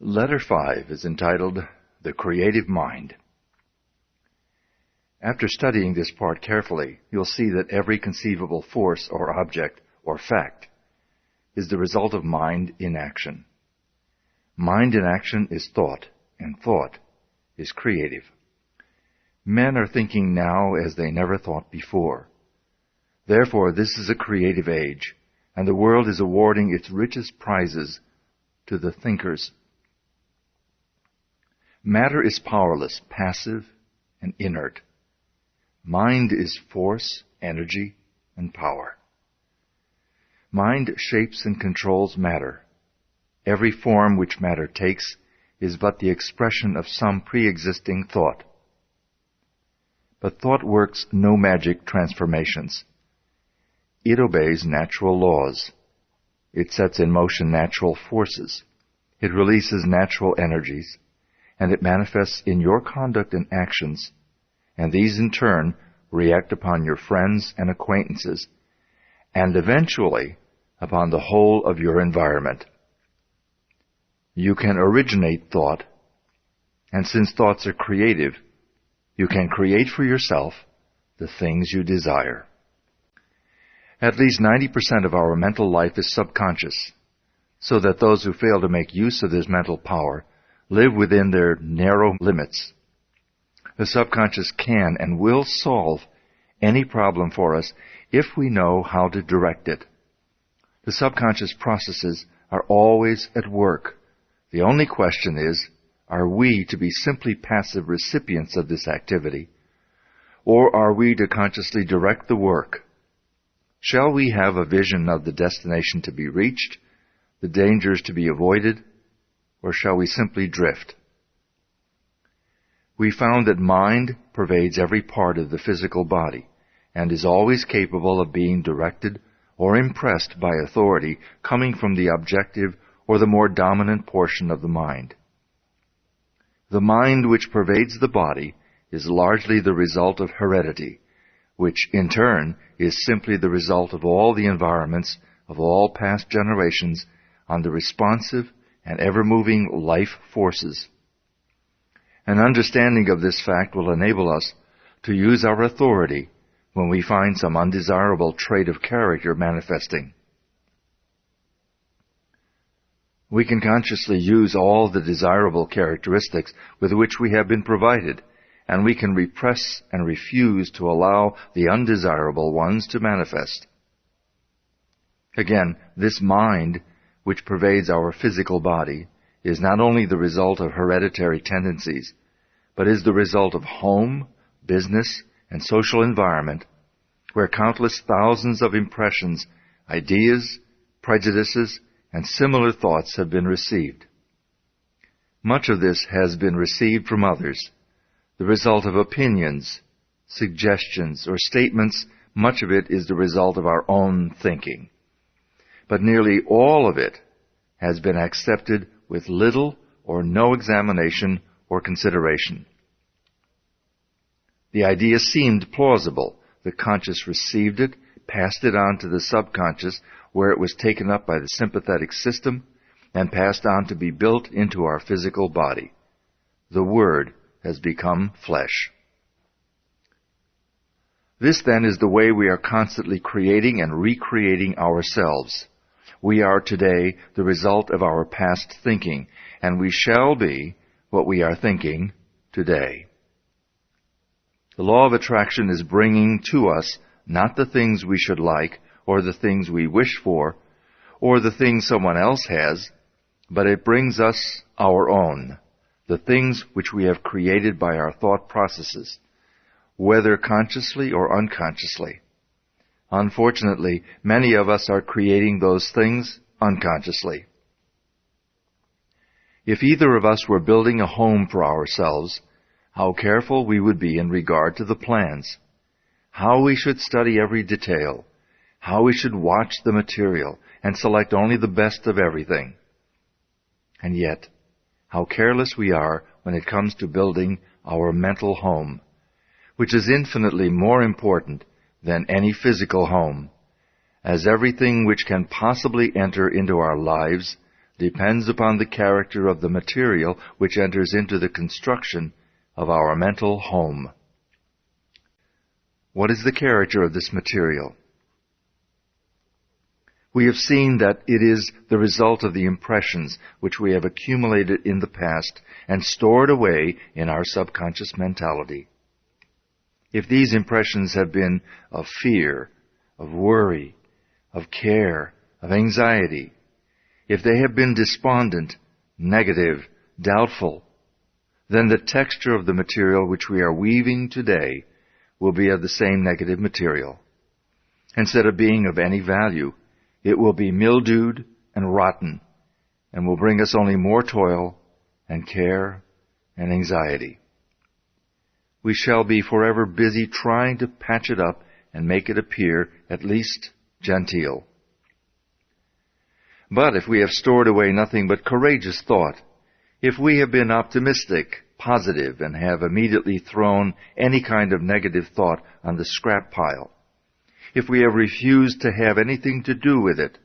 Letter 5 is entitled, The Creative Mind. After studying this part carefully, you'll see that every conceivable force or object or fact is the result of mind in action. Mind in action is thought, and thought is creative. Men are thinking now as they never thought before. Therefore, this is a creative age, and the world is awarding its richest prizes to the thinkers. Matter is powerless, passive, and inert. Mind is force, energy, and power. Mind shapes and controls matter. Every form which matter takes is but the expression of some pre-existing thought. But thought works no magic transformations. It obeys natural laws. It sets in motion natural forces. It releases natural energies, and it manifests in your conduct and actions, and these in turn react upon your friends and acquaintances, and eventually upon the whole of your environment. You can originate thought, and since thoughts are creative, you can create for yourself the things you desire. At least 90% of our mental life is subconscious, so that those who fail to make use of this mental power live within their narrow limits. The subconscious can and will solve any problem for us if we know how to direct it. The subconscious processes are always at work. The only question is, are we to be simply passive recipients of this activity, or are we to consciously direct the work? Shall we have a vision of the destination to be reached, the dangers to be avoided, or shall we simply drift? We found that mind pervades every part of the physical body and is always capable of being directed or impressed by authority coming from the objective or the more dominant portion of the mind. The mind which pervades the body is largely the result of heredity, which in turn is simply the result of all the environments of all past generations on the responsive and ever-moving life forces. An understanding of this fact will enable us to use our authority when we find some undesirable trait of character manifesting. We can consciously use all the desirable characteristics with which we have been provided, and we can repress and refuse to allow the undesirable ones to manifest. Again, this mind which pervades our physical body is not only the result of hereditary tendencies, but is the result of home, business, and social environment, where countless thousands of impressions, ideas, prejudices, and similar thoughts have been received. Much of this has been received from others, the result of opinions, suggestions, or statements. Much of it is the result of our own thinking. But nearly all of it has been accepted with little or no examination or consideration. The idea seemed plausible. The conscious received it, passed it on to the subconscious, where it was taken up by the sympathetic system, and passed on to be built into our physical body. The Word has become flesh. This then is the way we are constantly creating and recreating ourselves. We are today the result of our past thinking, and we shall be what we are thinking today. The law of attraction is bringing to us not the things we should like, or the things we wish for, or the things someone else has, but it brings us our own, the things which we have created by our thought processes, whether consciously or unconsciously. Unfortunately, many of us are creating those things unconsciously. If either of us were building a home for ourselves, how careful we would be in regard to the plans, how we should study every detail, how we should watch the material and select only the best of everything. And yet, how careless we are when it comes to building our mental home, which is infinitely more important than any physical home, as everything which can possibly enter into our lives, depends upon the character of the material which enters into the construction of our mental home. What is the character of this material? We have seen that it is the result of the impressions which we have accumulated in the past and stored away in our subconscious mentality. If these impressions have been of fear, of worry, of care, of anxiety, if they have been despondent, negative, doubtful, then the texture of the material which we are weaving today will be of the same negative material. Instead of being of any value, it will be mildewed and rotten, and will bring us only more toil and care and anxiety. We shall be forever busy trying to patch it up and make it appear at least genteel. But if we have stored away nothing but courageous thought, if we have been optimistic, positive, and have immediately thrown any kind of negative thought on the scrap pile, if we have refused to have anything to do with it,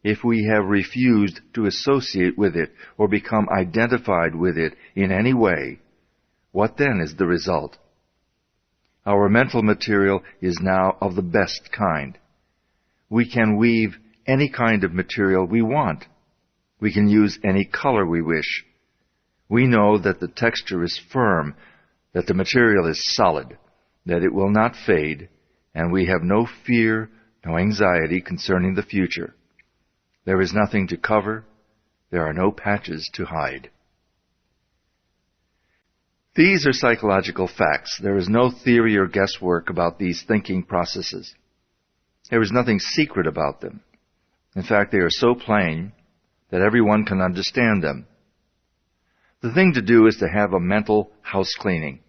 if we have refused to associate with it or become identified with it in any way, what then is the result? Our mental material is now of the best kind. We can weave any kind of material we want. We can use any color we wish. We know that the texture is firm, that the material is solid, that it will not fade, and we have no fear, no anxiety concerning the future. There is nothing to cover. There are no patches to hide. These are psychological facts. There is no theory or guesswork about these thinking processes. There is nothing secret about them. In fact, they are so plain that everyone can understand them. The thing to do is to have a mental house cleaning,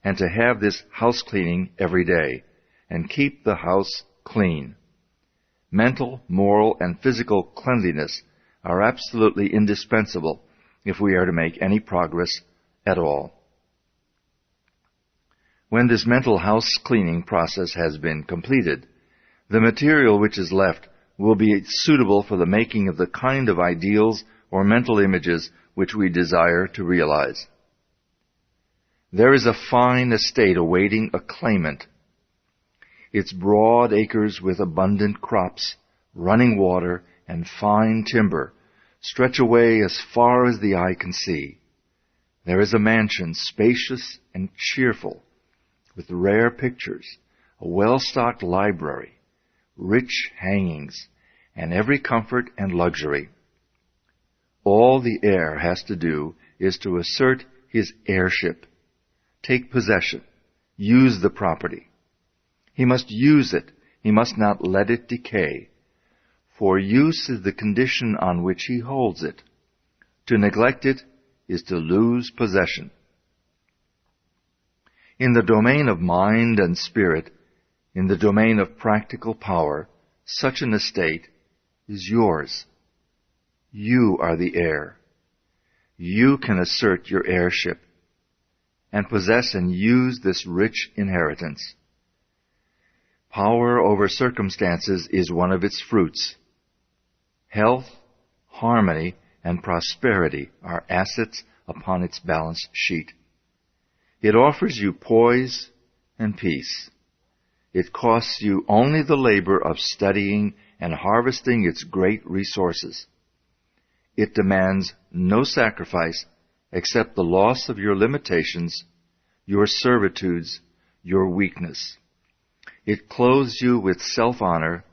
and to have this house cleaning every day, and keep the house clean. Mental, moral, and physical cleanliness are absolutely indispensable if we are to make any progress at all. When this mental house cleaning process has been completed, the material which is left will be suitable for the making of the kind of ideals or mental images which we desire to realize. There is a fine estate awaiting a claimant. Its broad acres with abundant crops, running water, and fine timber stretch away as far as the eye can see. There is a mansion spacious and cheerful, with rare pictures, a well-stocked library, rich hangings, and every comfort and luxury. All the heir has to do is to assert his heirship, take possession, use the property. He must use it. He must not let it decay. For use is the condition on which he holds it. To neglect it is to lose possession. In the domain of mind and spirit, in the domain of practical power, such an estate is yours. You are the heir. You can assert your heirship and possess and use this rich inheritance. Power over circumstances is one of its fruits. Health, harmony, and prosperity are assets upon its balance sheet. It offers you poise and peace. It costs you only the labor of studying and harvesting its great resources. It demands no sacrifice except the loss of your limitations, your servitudes, your weakness. It clothes you with self-honor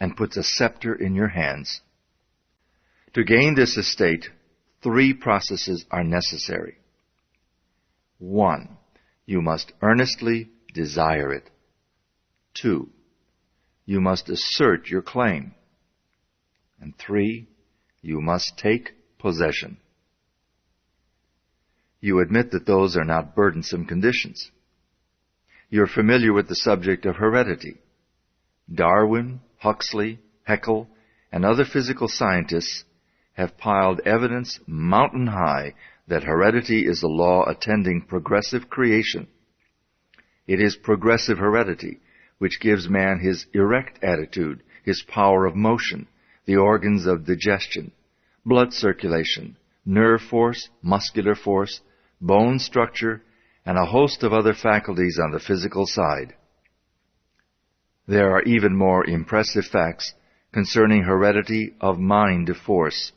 and puts a scepter in your hands. To gain this estate, 3 processes are necessary. 1. You must earnestly desire it. 2. You must assert your claim. And 3. You must take possession. You admit that those are not burdensome conditions. You're familiar with the subject of heredity. Darwin, Huxley, Haeckel, and other physical scientists have piled evidence mountain high that heredity is a law attending progressive creation. It is progressive heredity which gives man his erect attitude, his power of motion, the organs of digestion, blood circulation, nerve force, muscular force, bone structure, and a host of other faculties on the physical side. There are even more impressive facts concerning heredity of mind force.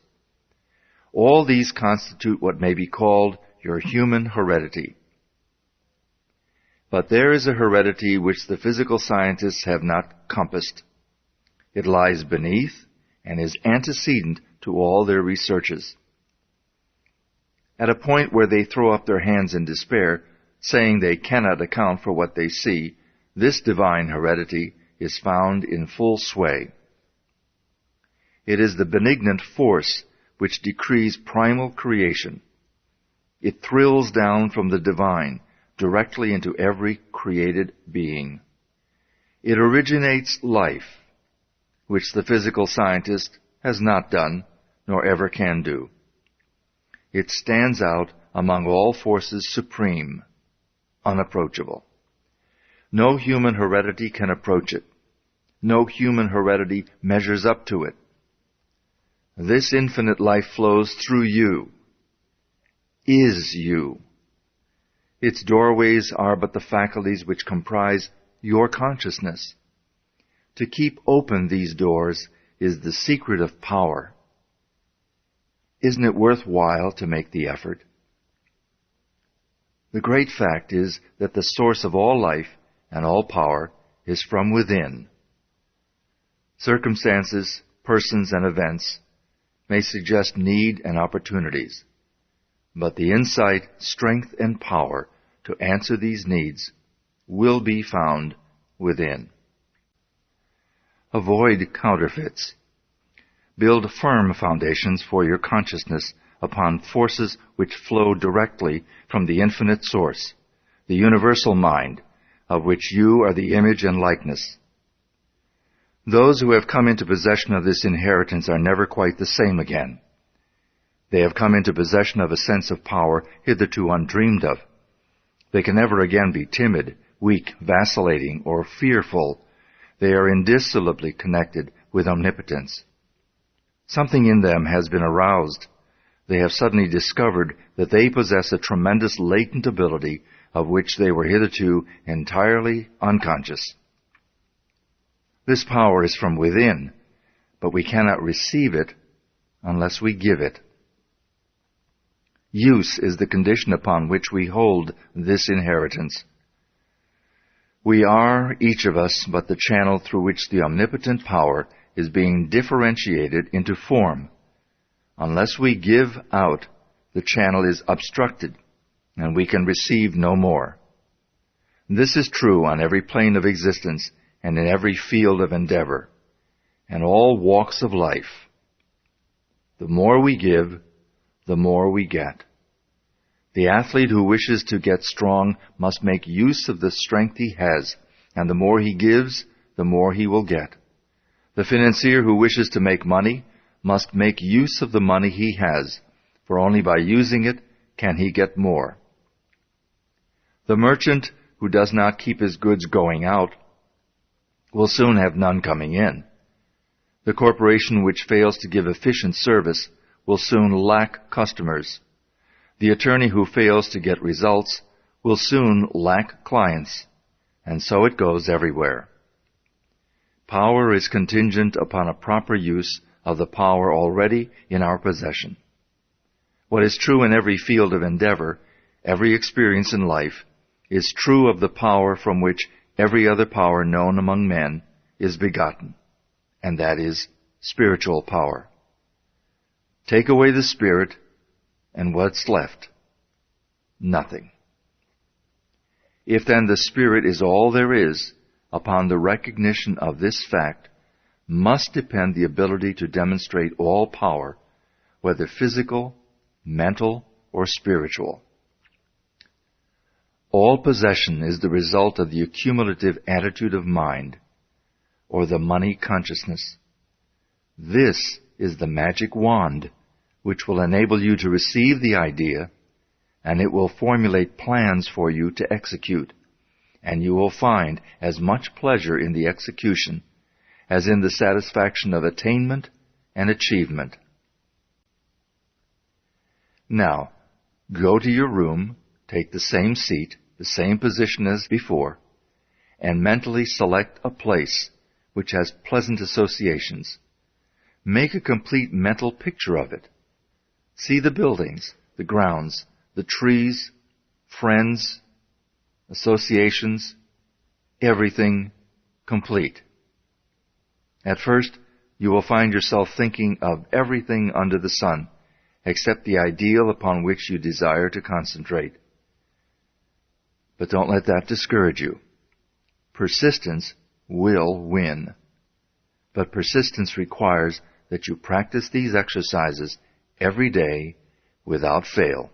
All these constitute what may be called your human heredity. But there is a heredity which the physical scientists have not compassed. It lies beneath and is antecedent to all their researches. At a point where they throw up their hands in despair, saying they cannot account for what they see, this divine heredity is found in full sway. It is the benignant force which decrees primal creation. It thrills down from the divine directly into every created being. It originates life, which the physical scientist has not done, nor ever can do. It stands out among all forces supreme, unapproachable. No human heredity can approach it. No human heredity measures up to it. This infinite life flows through you, is you. Its doorways are but the faculties which comprise your consciousness. To keep open these doors is the secret of power. Isn't it worthwhile to make the effort? The great fact is that the source of all life and all power is from within. Circumstances, persons, and events may suggest need and opportunities, but the insight, strength, and power to answer these needs will be found within. Avoid counterfeits. Build firm foundations for your consciousness upon forces which flow directly from the infinite source, the universal mind, of which you are the image and likeness. Those who have come into possession of this inheritance are never quite the same again. They have come into possession of a sense of power hitherto undreamed of. They can never again be timid, weak, vacillating, or fearful. They are indissolubly connected with omnipotence. Something in them has been aroused. They have suddenly discovered that they possess a tremendous latent ability of which they were hitherto entirely unconscious. This power is from within, but we cannot receive it unless we give it. Use is the condition upon which we hold this inheritance. We are, each of us, but the channel through which the omnipotent power is being differentiated into form. Unless we give out, the channel is obstructed, and we can receive no more. This is true on every plane of existence and in every field of endeavor, and all walks of life. The more we give, the more we get. The athlete who wishes to get strong must make use of the strength he has, and the more he gives, the more he will get. The financier who wishes to make money must make use of the money he has, for only by using it can he get more. The merchant who does not keep his goods going out will soon have none coming in. The corporation which fails to give efficient service will soon lack customers. The attorney who fails to get results will soon lack clients, and so it goes everywhere. Power is contingent upon a proper use of the power already in our possession. What is true in every field of endeavor, every experience in life, is true of the power from which every other power known among men is begotten, and that is spiritual power. Take away the spirit, and what's left? Nothing. If then the spirit is all there is, upon the recognition of this fact must depend the ability to demonstrate all power, whether physical, mental, or spiritual. All possession is the result of the accumulative attitude of mind, or the money consciousness. This is the magic wand which will enable you to receive the idea, and it will formulate plans for you to execute, and you will find as much pleasure in the execution as in the satisfaction of attainment and achievement. Now, go to your room, take the same seat, the same position as before, and mentally select a place which has pleasant associations. Make a complete mental picture of it. See the buildings, the grounds, the trees, friends, associations, everything complete. At first, you will find yourself thinking of everything under the sun, except the ideal upon which you desire to concentrate. But don't let that discourage you. Persistence will win. But persistence requires that you practice these exercises every day without fail.